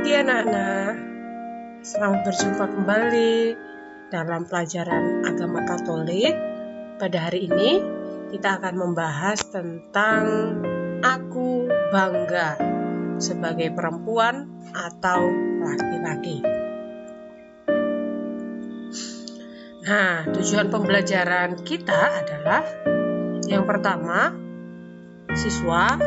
pagi anak-anak, selamat berjumpa kembali dalam pelajaran agama Katolik. Pada hari ini kita akan membahas tentang aku bangga sebagai perempuan atau laki-laki. Nah, tujuan pembelajaran kita adalah yang pertama, siswa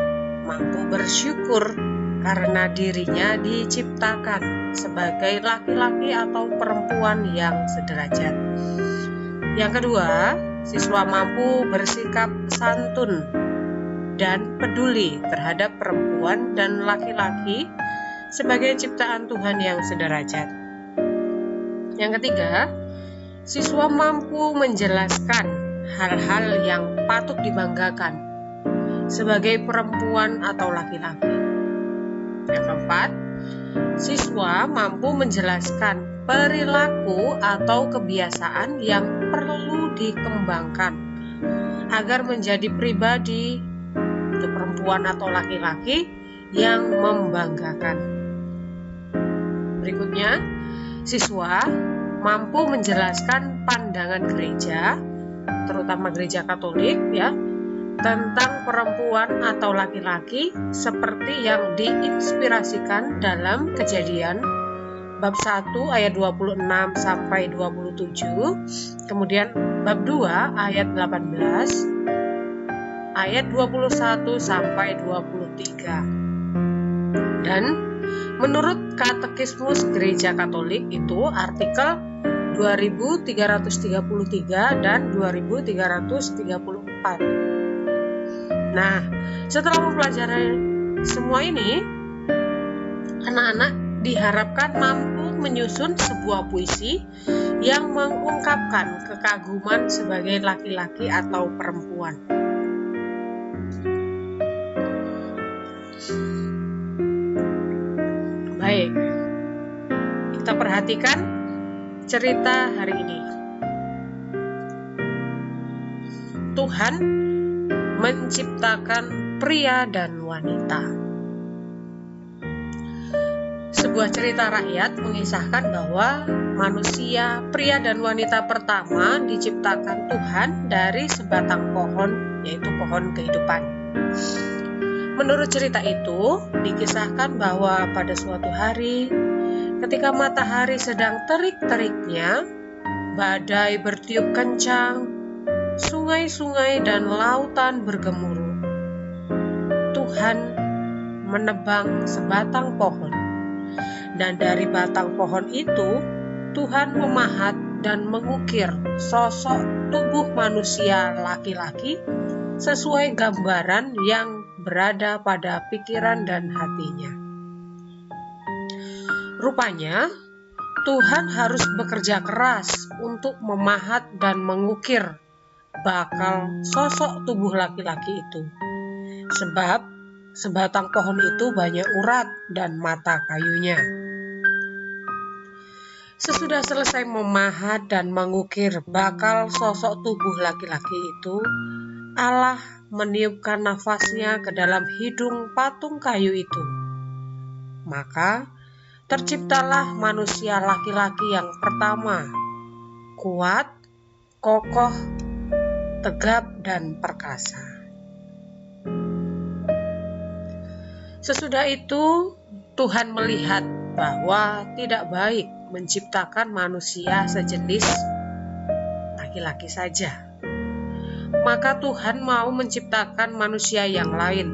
mampu bersyukur karena dirinya diciptakan sebagai laki-laki atau perempuan yang sederajat. Yang kedua, siswa mampu bersikap santun dan peduli terhadap perempuan dan laki-laki sebagai ciptaan Tuhan yang sederajat. Yang ketiga, siswa mampu menjelaskan hal-hal yang patut dibanggakan sebagai perempuan atau laki-laki. Yang keempat, siswa mampu menjelaskan perilaku atau kebiasaan yang perlu dikembangkan agar menjadi pribadi untuk perempuan atau laki-laki yang membanggakan. Berikutnya, siswa mampu menjelaskan pandangan gereja, terutama gereja Katolik tentang perempuan atau laki-laki seperti yang diinspirasikan dalam Kejadian bab 1 ayat 26 sampai 27, kemudian bab 2 ayat 18, ayat 21 sampai 23. Dan menurut Katekismus Gereja Katolik itu artikel 2333 dan 2334. Nah, setelah mempelajari semua ini, anak-anak diharapkan mampu menyusun sebuah puisi yang mengungkapkan kekaguman sebagai laki-laki atau perempuan. Baik, kita perhatikan cerita hari ini. Tuhan menciptakan pria dan wanita. Sebuah cerita rakyat mengisahkan bahwa manusia, pria dan wanita pertama diciptakan Tuhan dari sebatang pohon, yaitu pohon kehidupan. Menurut cerita itu, dikisahkan bahwa pada suatu hari, ketika matahari sedang terik-teriknya, badai bertiup kencang, sungai-sungai dan lautan bergemuruh. Tuhan menebang sebatang pohon, dan dari batang pohon itu Tuhan memahat dan mengukir sosok tubuh manusia laki-laki sesuai gambaran yang berada pada pikiran dan hatinya. Rupanya Tuhan harus bekerja keras untuk memahat dan mengukir bakal sosok tubuh laki-laki itu, sebab sebatang pohon itu banyak urat dan mata kayunya. Sesudah selesai memahat dan mengukir bakal sosok tubuh laki-laki itu, Allah meniupkan nafasnya ke dalam hidung patung kayu itu. Maka terciptalah manusia laki-laki yang pertama, kuat, kokoh, tegap dan perkasa. Sesudah itu, Tuhan melihat bahwa tidak baik menciptakan manusia sejenis laki-laki saja. Maka Tuhan mau menciptakan manusia yang lain,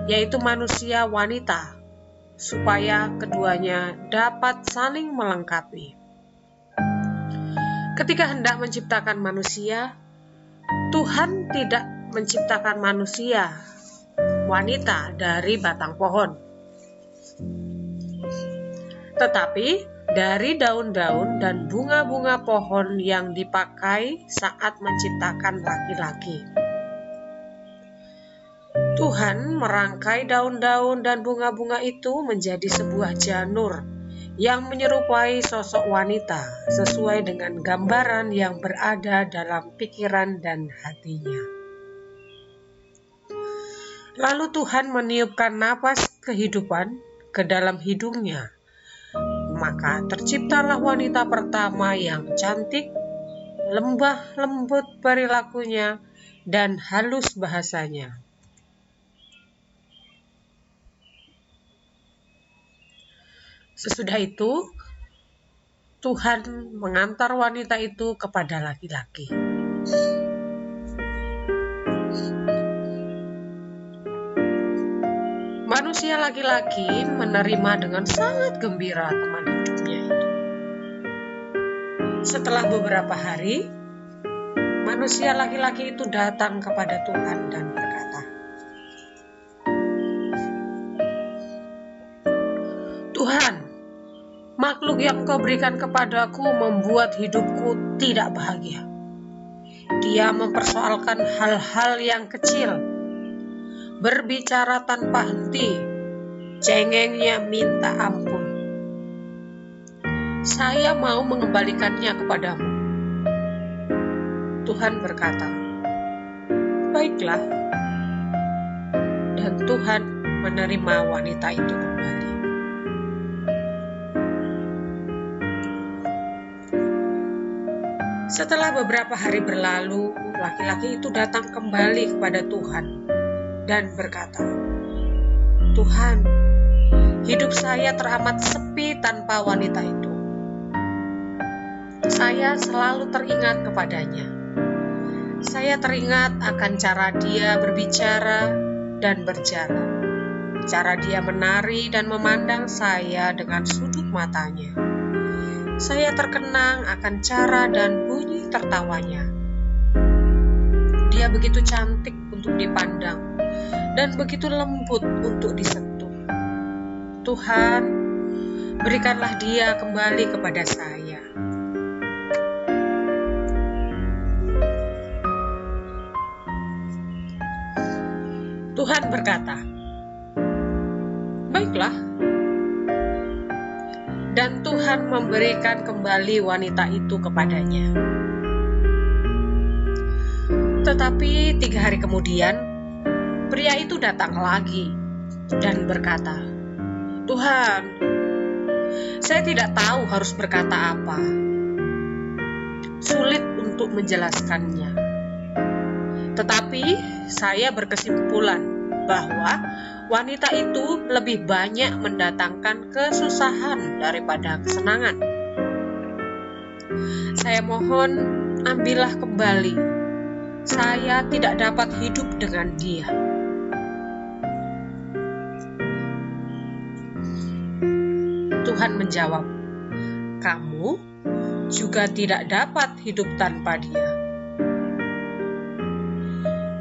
yaitu manusia wanita, supaya keduanya dapat saling melengkapi. Ketika hendak menciptakan manusia, Tuhan tidak menciptakan manusia wanita dari batang pohon, tetapi dari daun-daun dan bunga-bunga pohon yang dipakai saat menciptakan laki-laki. Tuhan merangkai daun-daun dan bunga-bunga itu menjadi sebuah janur yang menyerupai sosok wanita sesuai dengan gambaran yang berada dalam pikiran dan hatinya. Lalu Tuhan meniupkan napas kehidupan ke dalam hidungnya Maka terciptalah wanita pertama yang cantik, lembah lembut perilakunya, dan halus bahasanya. Sesudah itu, Tuhan mengantar wanita itu kepada laki-laki. Manusia laki-laki menerima dengan sangat gembira teman hidupnya itu. Setelah beberapa hari, manusia laki-laki itu datang kepada Tuhan dan berkata, "Tuhan, makhluk yang Kau berikan kepadaku membuat hidupku tidak bahagia. Dia mempersoalkan hal-hal yang kecil, berbicara tanpa henti, cengengnya minta ampun. Saya mau mengembalikannya kepadamu." Tuhan berkata, "Baiklah." Dan Tuhan menerima wanita itu kembali. Setelah beberapa hari berlalu, laki-laki itu datang kembali kepada Tuhan dan berkata, "Tuhan, hidup saya teramat sepi tanpa wanita itu. Saya selalu teringat kepadanya. Saya teringat akan cara dia berbicara dan berjalan, cara dia menari dan memandang saya dengan sudut matanya. Saya terkenang akan cara dan bunyi tertawanya. Dia begitu cantik untuk dipandang dan begitu lembut untuk disentuh. Tuhan, berikanlah dia kembali kepada saya." Tuhan berkata, "Baiklah." Dan Tuhan memberikan kembali wanita itu kepadanya. Tetapi 3 hari kemudian, pria itu datang lagi dan berkata, "Tuhan, saya tidak tahu harus berkata apa. Sulit untuk menjelaskannya. Tetapi saya berkesimpulan bahwa wanita itu lebih banyak mendatangkan kesusahan daripada kesenangan. Saya mohon, ambillah kembali. Saya tidak dapat hidup dengan dia." Tuhan menjawab, "Kamu juga tidak dapat hidup tanpa dia."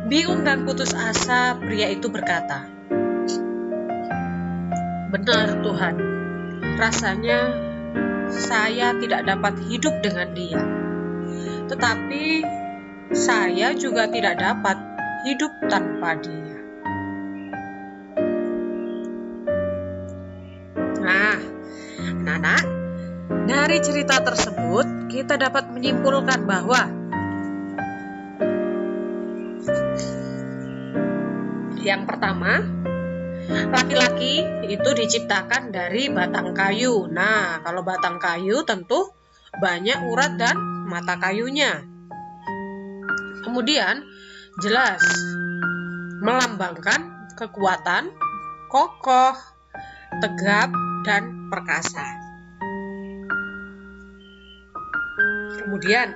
Bingung dan putus asa, pria itu berkata, "Benar Tuhan, rasanya saya tidak dapat hidup dengan dia. Tetapi saya juga tidak dapat hidup tanpa dia." Nah, anak-anak, dari cerita tersebut kita dapat menyimpulkan bahwa yang pertama, laki-laki itu diciptakan dari batang kayu. Nah, kalau batang kayu tentu banyak urat dan mata kayunya. Kemudian, jelas melambangkan kekuatan, kokoh, tegap, dan perkasa. Kemudian,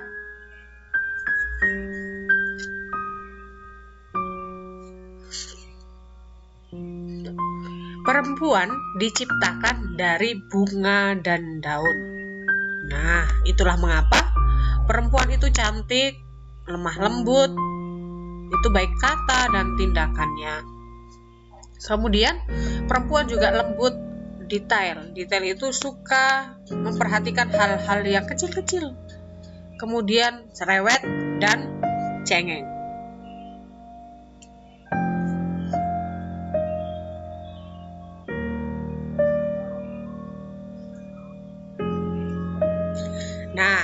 perempuan diciptakan dari bunga dan daun. Nah, itulah mengapa perempuan itu cantik, lemah lembut, itu baik kata dan tindakannya. Kemudian, perempuan juga lembut, detail. Detail itu suka memperhatikan hal-hal yang kecil-kecil. Kemudian, cerewet dan cengeng. Nah,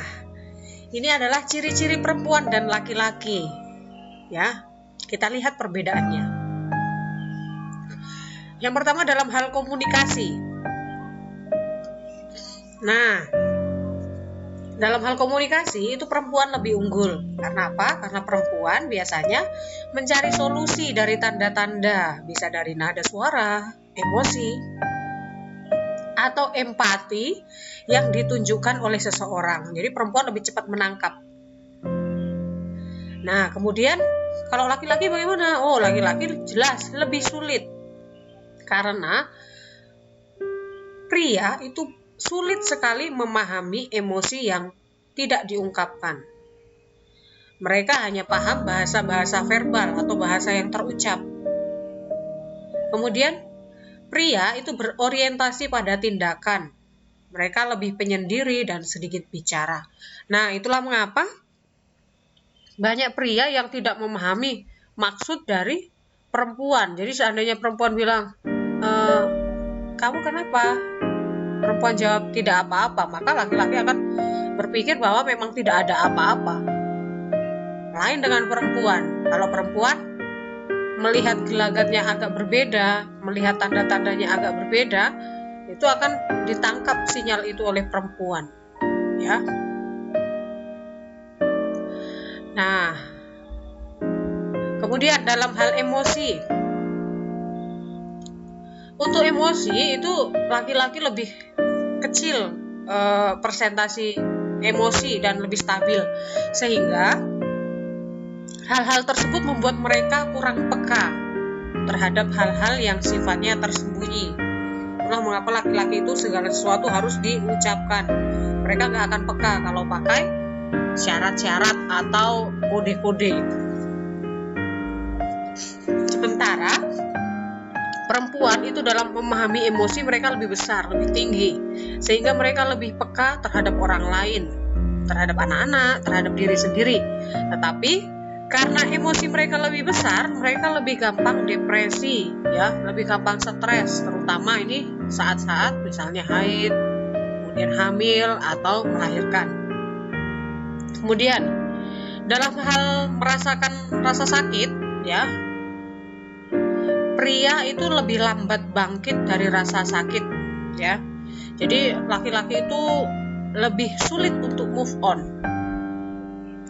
ini adalah ciri-ciri perempuan dan laki-laki. Ya, kita lihat perbedaannya. Yang pertama dalam hal komunikasi. Nah, dalam hal komunikasi itu perempuan lebih unggul. Karena apa? Karena perempuan biasanya mencari solusi dari tanda-tanda, bisa dari nada suara, emosi, atau empati yang ditunjukkan oleh seseorang. Jadi perempuan lebih cepat menangkap. Nah, kemudian kalau laki-laki bagaimana? Oh, laki-laki jelas lebih sulit. Karena pria itu sulit sekali memahami emosi yang tidak diungkapkan. Mereka hanya paham bahasa-bahasa verbal atau bahasa yang terucap. Kemudian, pria itu berorientasi pada tindakan. Mereka lebih penyendiri dan sedikit bicara. Nah, itulah mengapa banyak pria yang tidak memahami maksud dari perempuan. Jadi seandainya perempuan bilang, kamu kenapa? Perempuan jawab tidak apa-apa, maka laki-laki akan berpikir bahwa memang tidak ada apa-apa. Lain dengan perempuan. Kalau perempuan melihat gelagatnya agak berbeda, melihat tanda-tandanya agak berbeda, itu akan ditangkap sinyal itu oleh perempuan. Ya. Nah, kemudian dalam hal emosi. Untuk emosi itu laki-laki lebih kecil persentasi emosi dan lebih stabil, sehingga hal-hal tersebut membuat mereka kurang peka terhadap hal-hal yang sifatnya tersembunyi. Itulah mengapa laki-laki itu segala sesuatu harus diucapkan. Mereka nggak akan peka kalau pakai syarat-syarat atau kode-kode. Sementara perempuan itu dalam memahami emosi mereka lebih besar, lebih tinggi, sehingga mereka lebih peka terhadap orang lain, terhadap anak-anak, terhadap diri sendiri. Tetapi karena emosi mereka lebih besar, mereka lebih gampang depresi, ya, lebih gampang stres, terutama ini saat-saat misalnya haid, kemudian hamil atau melahirkan. Kemudian dalam hal merasakan rasa sakit, ya, pria itu lebih lambat bangkit dari rasa sakit, ya. Jadi laki-laki itu lebih sulit untuk move on.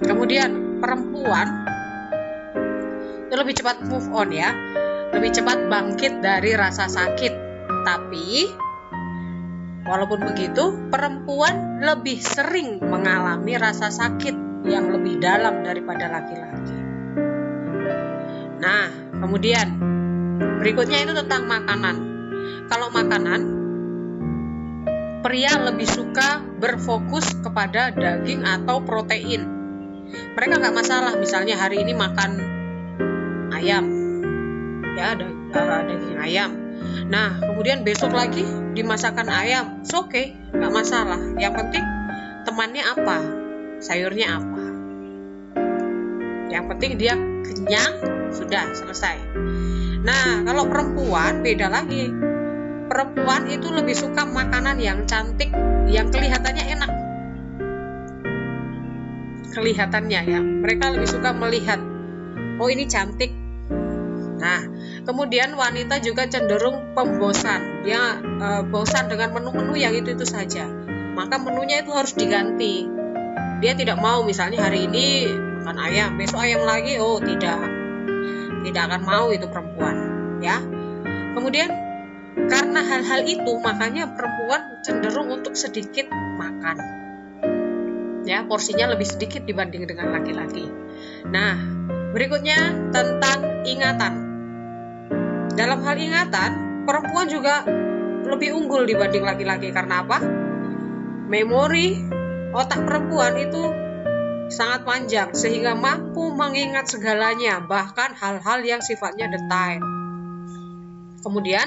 Kemudian perempuan itu lebih cepat move on, ya, lebih cepat bangkit dari rasa sakit. Tapi walaupun begitu, perempuan lebih sering mengalami rasa sakit yang lebih dalam daripada laki-laki. Nah, kemudian berikutnya itu tentang makanan. Kalau makanan, pria lebih suka berfokus kepada daging atau protein. Mereka nggak masalah, misalnya hari ini makan ayam, ya, daging ayam. Nah, kemudian besok lagi dimasakkan ayam, it's okay, nggak masalah. Yang penting temannya apa, sayurnya apa. Yang penting dia kenyang, sudah selesai. Nah, kalau perempuan beda lagi. Perempuan itu lebih suka makanan yang cantik, yang kelihatannya enak. Kelihatannya, ya. Mereka lebih suka melihat, oh ini cantik. Nah, kemudian wanita juga cenderung pembosan. Dia bosan dengan menu-menu yang itu saja. Maka menunya itu harus diganti. Dia tidak mau misalnya hari ini makan ayam, besok ayam lagi, oh tidak akan mau itu perempuan, ya. Kemudian karena hal-hal itu makanya perempuan cenderung untuk sedikit makan, ya, porsinya lebih sedikit dibanding dengan laki-laki. Nah, berikutnya tentang ingatan. Dalam hal ingatan, perempuan juga lebih unggul dibanding laki-laki. Karena apa? Memori otak perempuan itu sangat panjang, sehingga mampu mengingat segalanya, bahkan hal-hal yang sifatnya detail. Kemudian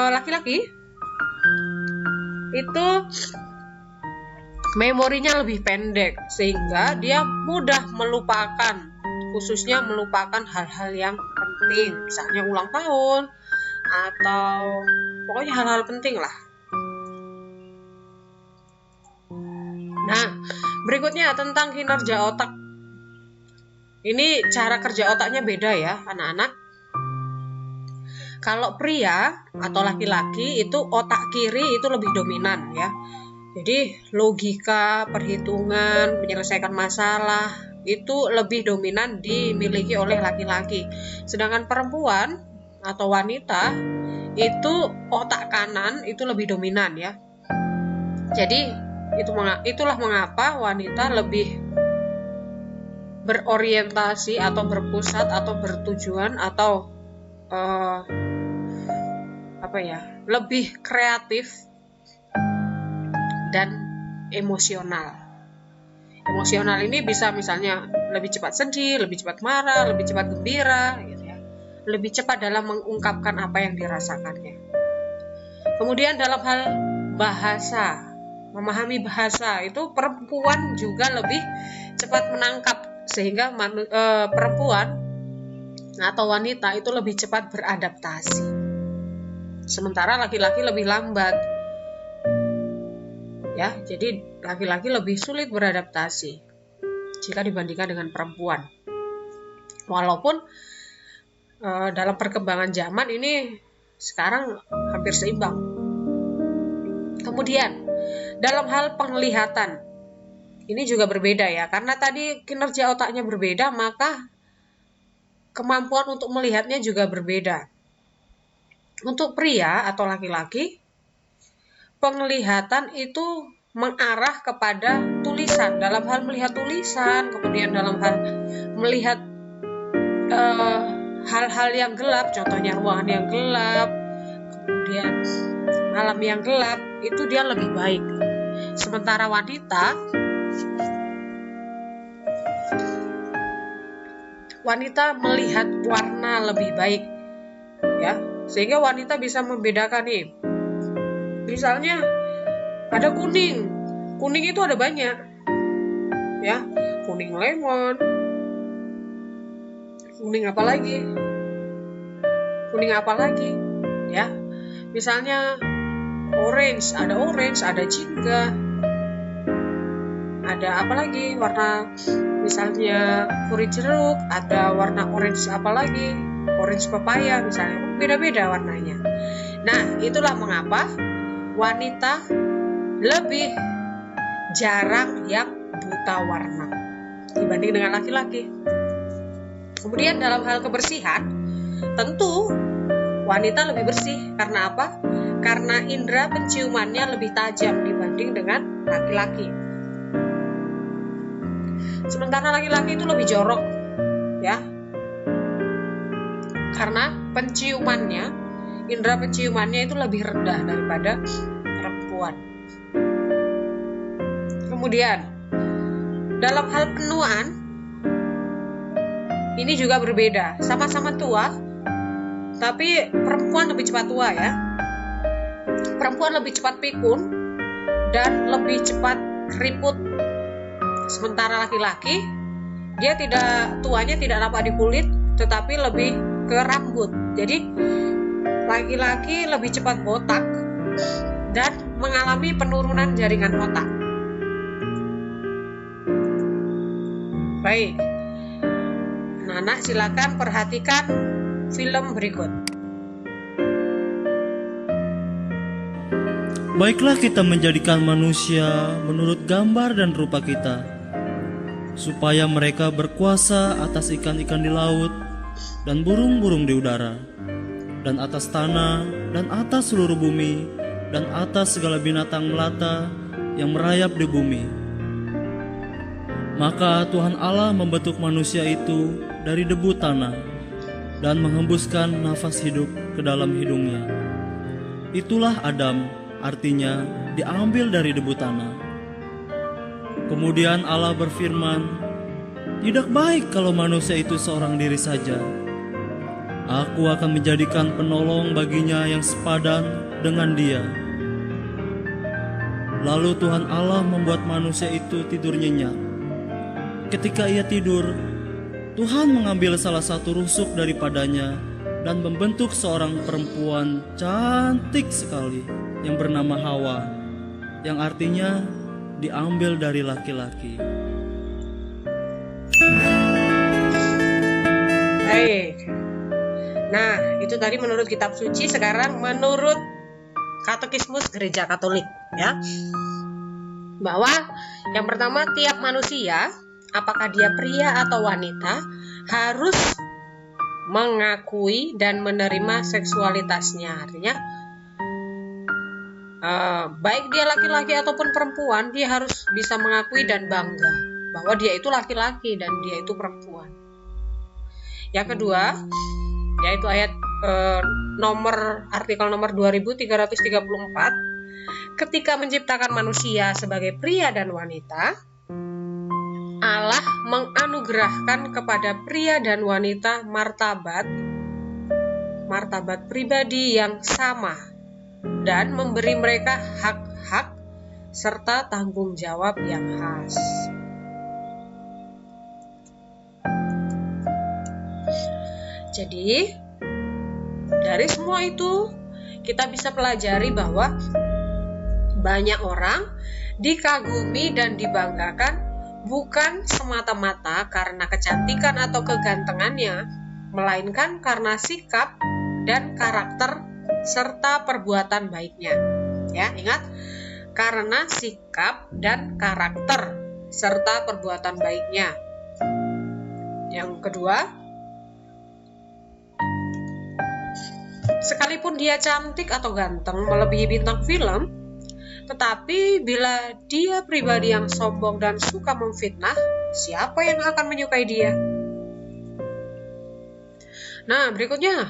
laki-laki itu memorinya lebih pendek, sehingga dia mudah melupakan, khususnya melupakan hal-hal yang penting, misalnya ulang tahun atau pokoknya hal-hal penting lah. Nah, berikutnya tentang kinerja otak. Ini cara kerja otaknya beda, ya, anak-anak. Kalau pria atau laki-laki itu otak kiri itu lebih dominan ya. Jadi logika, perhitungan, menyelesaikan masalah itu lebih dominan dimiliki oleh laki-laki. Sedangkan perempuan atau wanita itu otak kanan itu lebih dominan ya. Jadi itulah mengapa wanita lebih berorientasi atau berpusat atau bertujuan atau lebih kreatif dan emosional. Emosional ini bisa misalnya lebih cepat sedih, lebih cepat marah, lebih cepat gembira, gitu ya. Lebih cepat dalam mengungkapkan apa yang dirasakannya. Kemudian dalam hal bahasa, memahami bahasa itu perempuan juga lebih cepat menangkap, sehingga perempuan atau wanita itu lebih cepat beradaptasi. Sementara laki-laki lebih lambat. Ya, jadi laki-laki lebih sulit beradaptasi jika dibandingkan dengan perempuan. Walaupun dalam perkembangan zaman ini sekarang hampir seimbang. Kemudian dalam hal penglihatan ini juga berbeda ya, karena tadi kinerja otaknya berbeda, maka kemampuan untuk melihatnya juga berbeda. Untuk pria atau laki-laki, penglihatan itu mengarah kepada tulisan, dalam hal melihat tulisan, kemudian dalam hal melihat hal-hal yang gelap, contohnya ruangan yang gelap, kemudian malam yang gelap, itu dia lebih baik. Sementara wanita melihat warna lebih baik, ya, sehingga wanita bisa membedakan nih. Misalnya ada kuning itu ada banyak, ya, kuning lemon, kuning apa lagi, ya. Misalnya orange, ada jingga, ada apa lagi warna, misalnya kuri jeruk, ada warna orange apa lagi, orange pepaya misalnya, beda-beda warnanya. Nah, itulah mengapa wanita lebih jarang yang buta warna dibanding dengan laki-laki. Kemudian dalam hal kebersihan, tentu wanita lebih bersih. Karena apa? Karena indera penciumannya lebih tajam dibanding dengan laki-laki. Sementara laki-laki itu lebih jorok, ya. Karena indera penciumannya itu lebih rendah daripada perempuan. Kemudian dalam hal penuaan ini juga berbeda, sama-sama tua, tapi perempuan lebih cepat tua ya. Perempuan lebih cepat pikun dan lebih cepat keriput. Sementara laki-laki, dia tuanya tidak nampak di kulit, tetapi lebih ke rambut. Jadi laki-laki lebih cepat botak dan mengalami penurunan jaringan otak. Baik, anak-anak silakan perhatikan film berikut. Baiklah kita menjadikan manusia menurut gambar dan rupa kita, supaya mereka berkuasa atas ikan-ikan di laut dan burung-burung di udara, dan atas tanah, dan atas seluruh bumi, dan atas segala binatang melata yang merayap di bumi. Maka Tuhan Allah membentuk manusia itu dari debu tanah dan menghembuskan nafas hidup ke dalam hidungnya. Itulah Adam, artinya diambil dari debu tanah. Kemudian Allah berfirman, "Tidak baik kalau manusia itu seorang diri saja. Aku akan menjadikan penolong baginya yang sepadan dengan dia." Lalu Tuhan Allah membuat manusia itu tidur nyenyak. Ketika ia tidur, Tuhan mengambil salah satu rusuk daripadanya dan membentuk seorang perempuan cantik sekali yang bernama Hawa, yang artinya diambil dari laki-laki. Baik. Nah, itu Itu tadi menurut kitab suci, sekarang menurut Katekismus Gereja Katolik, ya. Bahwa yang pertama, tiap manusia, apakah dia pria atau wanita, harus mengakui dan menerima seksualitasnya. Artinya baik dia laki-laki ataupun perempuan, dia harus bisa mengakui dan bangga bahwa dia itu laki-laki dan dia itu perempuan. Yang kedua, yaitu ayat artikel nomor 2334, ketika menciptakan manusia sebagai pria dan wanita, Allah menganugerahkan kepada pria dan wanita martabat pribadi yang sama dan memberi mereka hak-hak serta tanggung jawab yang khas. Jadi, dari semua itu kita bisa pelajari bahwa banyak orang dikagumi dan dibanggakan bukan semata-mata karena kecantikan atau kegantengannya, melainkan karena sikap dan karakter serta perbuatan baiknya. Ya, ingat, karena sikap dan karakter serta perbuatan baiknya. Yang kedua, sekalipun dia cantik atau ganteng melebihi bintang film, tetapi bila dia pribadi yang sombong dan suka memfitnah, siapa yang akan menyukai dia? Nah, berikutnya,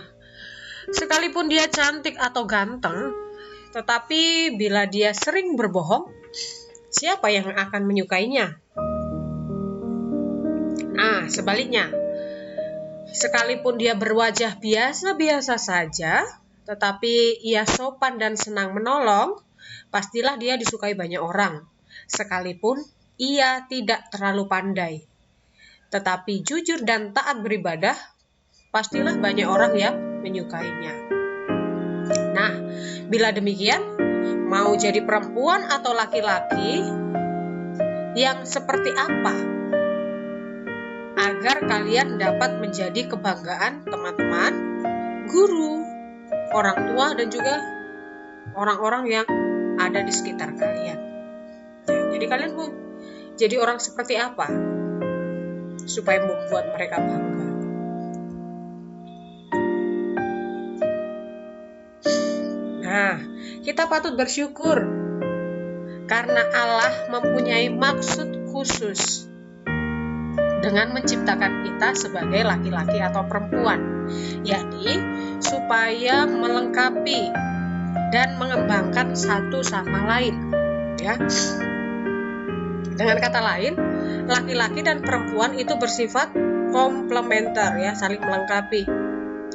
sekalipun dia cantik atau ganteng, tetapi bila dia sering berbohong, siapa yang akan menyukainya? Nah, sebaliknya, sekalipun dia berwajah biasa-biasa saja, tetapi ia sopan dan senang menolong, pastilah dia disukai banyak orang, sekalipun ia tidak terlalu pandai. Tetapi jujur dan taat beribadah, pastilah banyak orang yang menyukainya. Nah, bila demikian, mau jadi perempuan atau laki-laki, yang seperti apa agar kalian dapat menjadi kebanggaan teman-teman, guru, orang tua, dan juga orang-orang yang ada di sekitar kalian. Jadi kalian mau jadi orang seperti apa supaya membuat mereka bangga? Nah, kita patut bersyukur karena Allah mempunyai maksud khusus dengan menciptakan kita sebagai laki-laki atau perempuan, yakni supaya melengkapi dan mengembangkan satu sama lain, ya. Dengan kata lain, laki-laki dan perempuan itu bersifat komplementer, ya, saling melengkapi.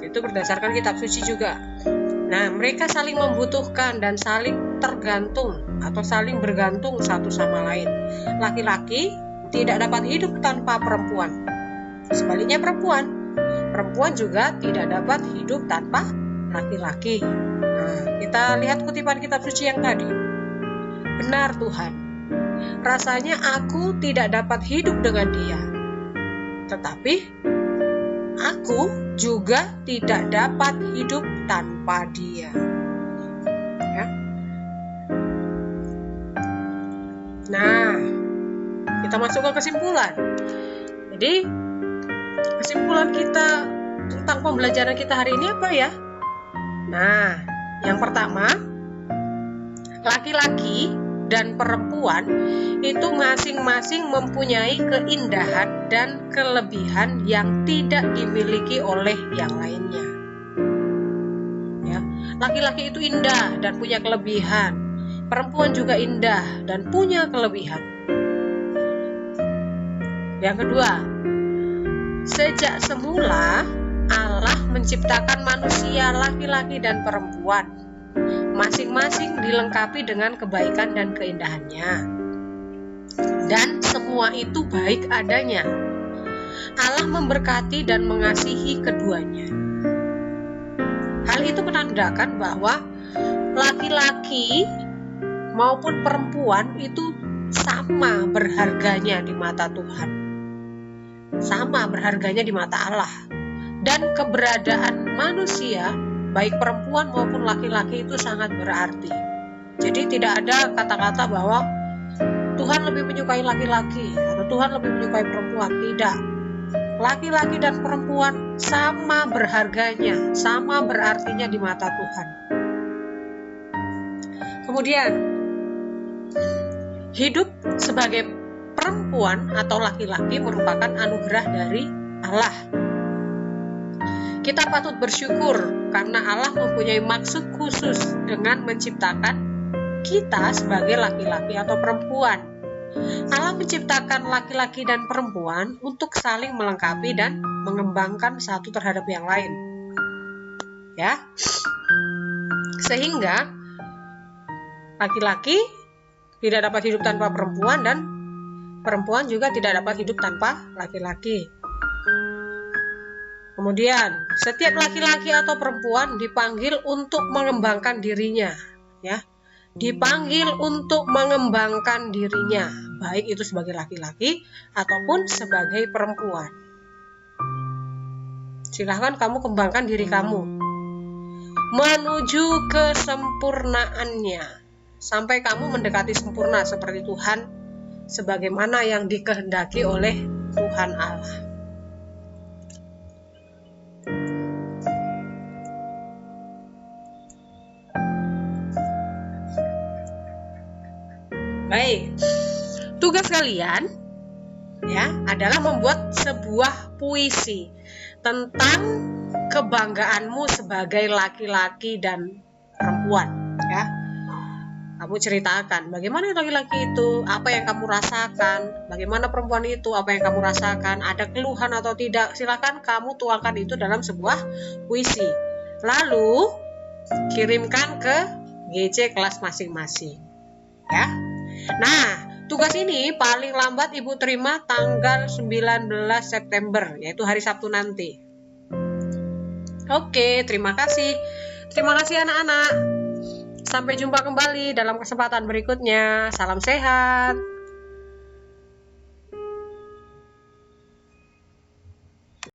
Itu berdasarkan kitab suci juga. Nah, mereka saling membutuhkan dan saling tergantung atau saling bergantung satu sama lain. Laki-laki tidak dapat hidup tanpa perempuan. Sebaliknya perempuan juga tidak dapat hidup tanpa laki-laki. Nah, kita lihat kutipan kitab suci yang tadi. Benar Tuhan, rasanya aku tidak dapat hidup dengan dia, tetapi aku juga tidak dapat hidup tanpa dia. Ya. Nah, kita masuk ke kesimpulan. Jadi, kesimpulan kita tentang pembelajaran kita hari ini apa ya? Nah, yang pertama, laki-laki dan perempuan itu masing-masing mempunyai keindahan dan kelebihan yang tidak dimiliki oleh yang lainnya. Ya, laki-laki itu indah dan punya kelebihan. Perempuan juga indah dan punya kelebihan. Yang kedua, sejak semula Allah menciptakan manusia laki-laki dan perempuan, masing-masing dilengkapi dengan kebaikan dan keindahannya. Dan semua itu baik adanya. Allah memberkati dan mengasihi keduanya. Hal itu menandakan bahwa laki-laki maupun perempuan itu sama berharganya di mata Tuhan. Sama berharganya di mata Allah. dan keberadaan manusia, baik perempuan maupun laki-laki, itu sangat berarti. Jadi tidak ada kata-kata bahwa Tuhan lebih menyukai laki-laki atau Tuhan lebih menyukai perempuan. Tidak. Laki-laki dan perempuan sama berharganya, sama berartinya di mata Tuhan. Kemudian, hidup sebagai perempuan atau laki-laki merupakan anugerah dari Allah. Kita patut bersyukur karena Allah mempunyai maksud khusus dengan menciptakan kita sebagai laki-laki atau perempuan. Allah menciptakan laki-laki dan perempuan untuk saling melengkapi dan mengembangkan satu terhadap yang lain. Ya. Sehingga laki-laki tidak dapat hidup tanpa perempuan dan perempuan juga tidak dapat hidup tanpa laki-laki. Kemudian, setiap laki-laki atau perempuan dipanggil untuk mengembangkan dirinya, ya. Dipanggil untuk mengembangkan dirinya, baik itu sebagai laki-laki ataupun sebagai perempuan. Silahkan kamu kembangkan diri kamu menuju kesempurnaannya, sampai kamu mendekati sempurna seperti Tuhan, sebagaimana yang dikehendaki oleh Tuhan Allah. Baik, tugas kalian ya adalah membuat sebuah puisi tentang kebanggaanmu sebagai laki-laki dan perempuan, ya. Kamu ceritakan bagaimana laki-laki itu, apa yang kamu rasakan, bagaimana perempuan itu, apa yang kamu rasakan, ada keluhan atau tidak. Silakan kamu tuangkan itu dalam sebuah puisi. Lalu kirimkan ke GC kelas masing-masing. Ya. Nah, tugas ini paling lambat Ibu terima tanggal 19 September, yaitu hari Sabtu nanti. Oke, terima kasih. Terima kasih anak-anak. Sampai jumpa kembali dalam kesempatan berikutnya. Salam sehat.